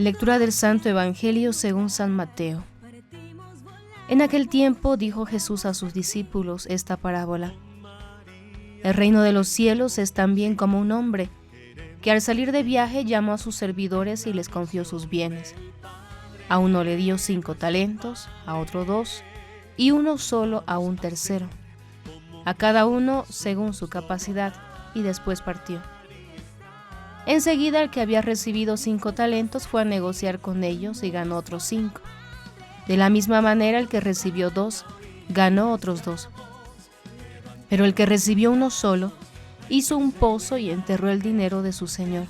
Lectura del Santo Evangelio según San Mateo. En aquel tiempo dijo Jesús a sus discípulos esta parábola. El reino de los cielos es también como un hombre que al salir de viaje llamó a sus servidores y les confió sus bienes. A uno le dio 5 talentos, a otro 2, y uno solo a un tercero, a cada uno según su capacidad, y después partió. Enseguida el que había recibido 5 talentos fue a negociar con ellos y ganó otros 5. De la misma manera el que recibió 2, ganó otros 2. Pero el que recibió uno solo, hizo un pozo y enterró el dinero de su señor.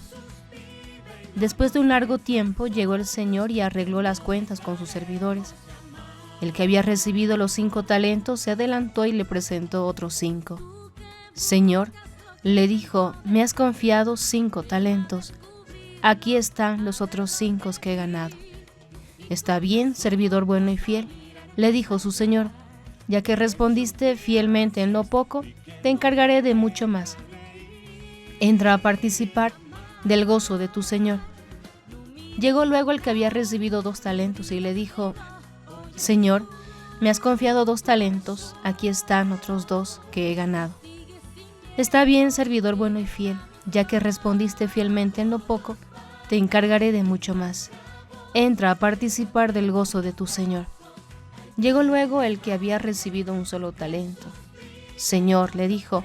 Después de un largo tiempo llegó el señor y arregló las cuentas con sus servidores. El que había recibido los 5 talentos se adelantó y le presentó otros 5. Señor, le dijo, me has confiado 5 talentos. Aquí están los otros 5 que he ganado. Está bien, servidor bueno y fiel, le dijo su señor. Ya que respondiste fielmente en lo poco, te encargaré de mucho más. Entra a participar del gozo de tu señor. Llegó luego el que había recibido 2 talentos y le dijo, Señor, me has confiado 2 talentos, aquí están otros 2 que he ganado. Está bien, servidor bueno y fiel, ya que respondiste fielmente en lo poco, te encargaré de mucho más. Entra a participar del gozo de tu señor. Llegó luego el que había recibido un solo talento. Señor, le dijo,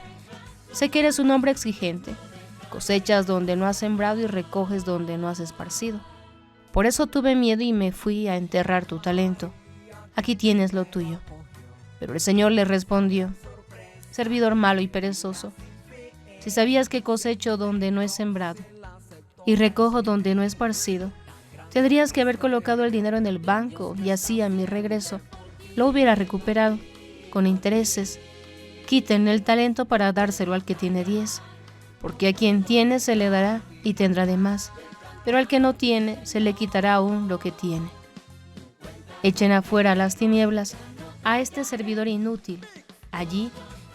sé que eres un hombre exigente, cosechas donde no has sembrado y recoges donde no has esparcido. Por eso tuve miedo y me fui a enterrar tu talento. Aquí tienes lo tuyo. Pero el Señor le respondió, servidor malo y perezoso, si sabías que cosecho donde no he sembrado y recojo donde no he esparcido, tendrías que haber colocado el dinero en el banco y así a mi regreso lo hubiera recuperado con intereses. Quiten el talento para dárselo al que tiene 10, porque a quien tiene se le dará y tendrá de más, pero al que no tiene se le quitará aún lo que tiene. Echen afuera las tinieblas a este servidor inútil. Allí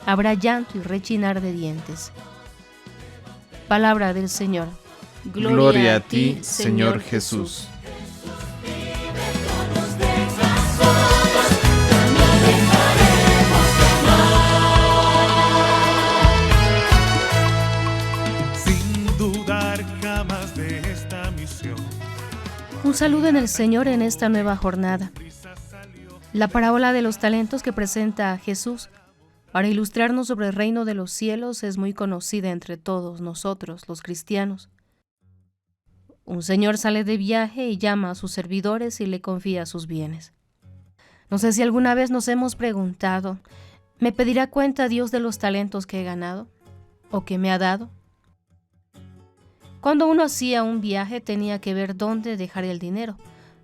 habrá llanto y rechinar de dientes. Palabra del Señor. Gloria a ti, Señor Jesús. Sin dudar jamás de esta misión. Un saludo en el Señor en esta nueva jornada. La parábola de los talentos que presenta a Jesús para ilustrarnos sobre el reino de los cielos es muy conocida entre todos nosotros, los cristianos. Un señor sale de viaje y llama a sus servidores y le confía sus bienes. No sé si alguna vez nos hemos preguntado, ¿me pedirá cuenta Dios de los talentos que he ganado o que me ha dado? Cuando uno hacía un viaje tenía que ver dónde dejar el dinero.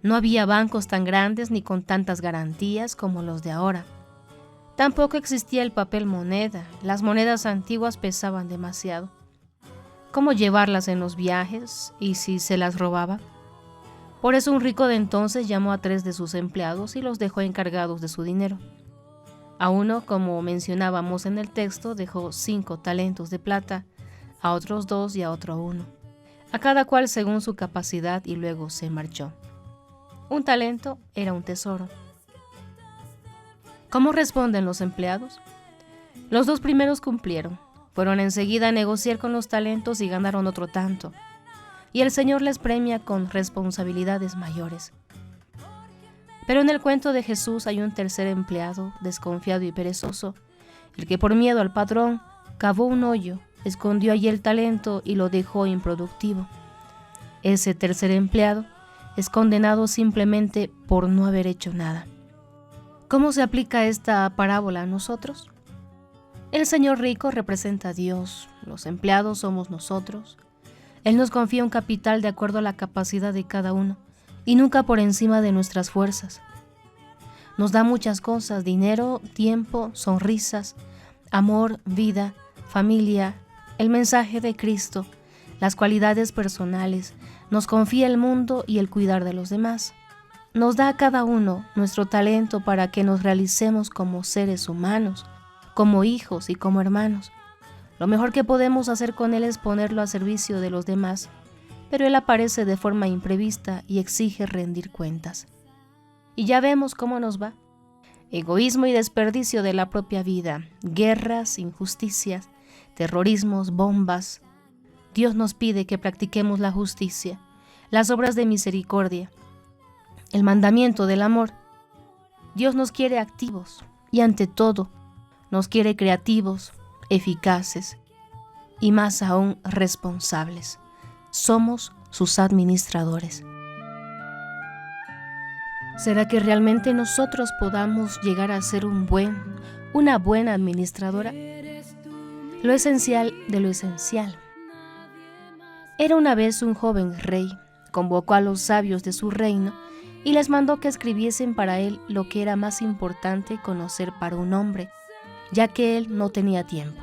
No había bancos tan grandes ni con tantas garantías como los de ahora. Tampoco existía el papel moneda, las monedas antiguas pesaban demasiado. ¿Cómo llevarlas en los viajes y si se las robaba? Por eso un rico de entonces llamó a 3 de sus empleados y los dejó encargados de su dinero. A uno, como mencionábamos en el texto, dejó 5 talentos de plata, a otros 2 y a otro 1, a cada cual según su capacidad, y luego se marchó. Un talento era un tesoro. ¿Cómo responden los empleados? Los 2 primeros cumplieron. Fueron enseguida a negociar con los talentos y ganaron otro tanto. Y el Señor les premia con responsabilidades mayores. Pero en el cuento de Jesús hay un tercer empleado, desconfiado y perezoso, el que por miedo al patrón cavó un hoyo, escondió allí el talento y lo dejó improductivo. Ese tercer empleado es condenado simplemente por no haber hecho nada. ¿Cómo se aplica esta parábola a nosotros? El señor rico representa a Dios, los empleados somos nosotros. Él nos confía un capital de acuerdo a la capacidad de cada uno y nunca por encima de nuestras fuerzas. Nos da muchas cosas, dinero, tiempo, sonrisas, amor, vida, familia, el mensaje de Cristo, las cualidades personales, nos confía el mundo y el cuidar de los demás. Nos da a cada uno nuestro talento para que nos realicemos como seres humanos, como hijos y como hermanos. Lo mejor que podemos hacer con él es ponerlo a servicio de los demás, pero Él aparece de forma imprevista y exige rendir cuentas. Y ya vemos cómo nos va. Egoísmo y desperdicio de la propia vida, guerras, injusticias, terrorismos, bombas. Dios nos pide que practiquemos la justicia, las obras de misericordia, el mandamiento del amor. Dios nos quiere activos y ante todo nos quiere creativos, eficaces y más aún responsables. Somos sus administradores. ¿Será que realmente nosotros podamos llegar a ser una buena administradora? Lo esencial de lo esencial. Era una vez un joven rey, convocó a los sabios de su reino y les mandó que escribiesen para él lo que era más importante conocer para un hombre, ya que él no tenía tiempo.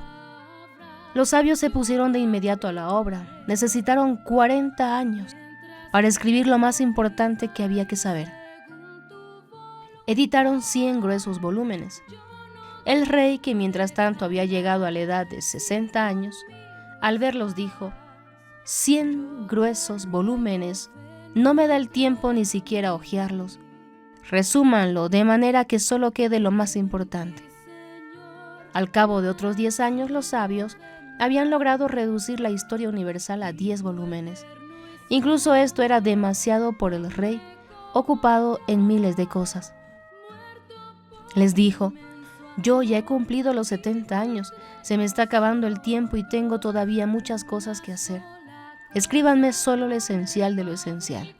Los sabios se pusieron de inmediato a la obra. Necesitaron 40 años para escribir lo más importante que había que saber. Editaron 100 gruesos volúmenes. El rey, que mientras tanto había llegado a la edad de 60 años, al verlos dijo: 100 gruesos volúmenes, no me da el tiempo ni siquiera hojearlos. Resúmanlo de manera que solo quede lo más importante. Al cabo de otros 10 años, los sabios habían logrado reducir la historia universal a 10 volúmenes. Incluso esto era demasiado por el rey, ocupado en miles de cosas. Les dijo: yo ya he cumplido los 70 años, se me está acabando el tiempo y tengo todavía muchas cosas que hacer. Escríbanme solo lo esencial de lo esencial.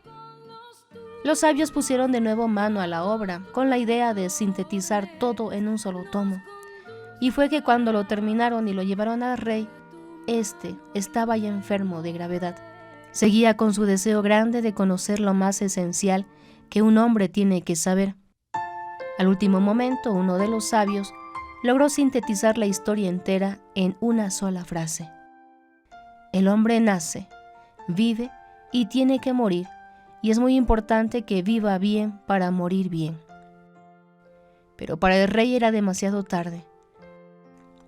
Los sabios pusieron de nuevo mano a la obra, con la idea de sintetizar todo en un solo tomo. Y fue que cuando lo terminaron y lo llevaron al rey, éste estaba ya enfermo de gravedad. Seguía con su deseo grande de conocer lo más esencial que un hombre tiene que saber. Al último momento, uno de los sabios logró sintetizar la historia entera en una sola frase. El hombre nace, vive y tiene que morir, y es muy importante que viva bien para morir bien. Pero para el rey era demasiado tarde.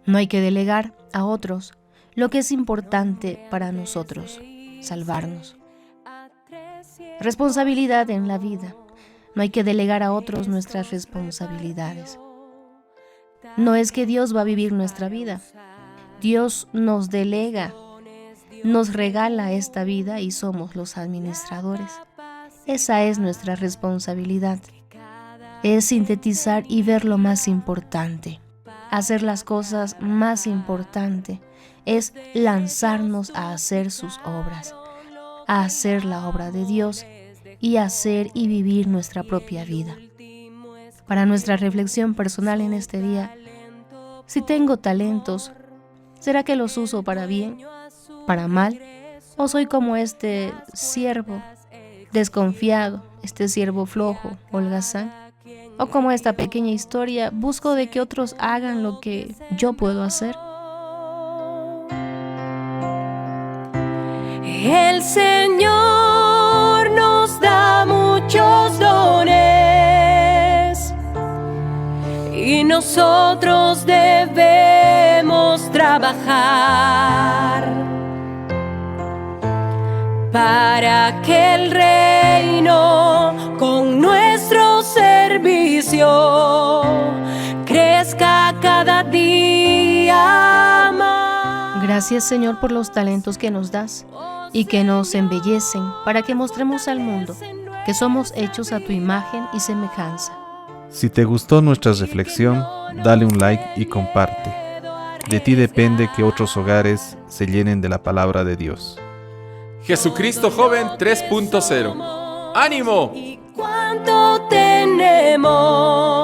No hay que delegar a otros lo que es importante para nosotros, salvarnos. Responsabilidad en la vida. No hay que delegar a otros nuestras responsabilidades. No es que Dios va a vivir nuestra vida. Dios nos delega, nos regala esta vida y somos los administradores. Esa es nuestra responsabilidad. Es sintetizar y ver lo más importante. Hacer las cosas más importantes es lanzarnos a hacer sus obras, a hacer la obra de Dios y hacer y vivir nuestra propia vida. Para nuestra reflexión personal en este día, si tengo talentos, ¿será que los uso para bien, para mal? ¿O soy como este siervo desconfiado, este siervo flojo, holgazán? ¿O como esta pequeña historia, busco de que otros hagan lo que yo puedo hacer? El Señor nos da muchos dones y nosotros debemos trabajar para que el reino con nuestro servicio crezca cada día más. Gracias, Señor, por los talentos que nos das y que nos embellecen para que mostremos al mundo que somos hechos a tu imagen y semejanza. Si te gustó nuestra reflexión, dale un like y comparte. De ti depende que otros hogares se llenen de la palabra de Dios. Jesucristo Joven 3.0. ¡Ánimo! ¿Y cuánto tenemos?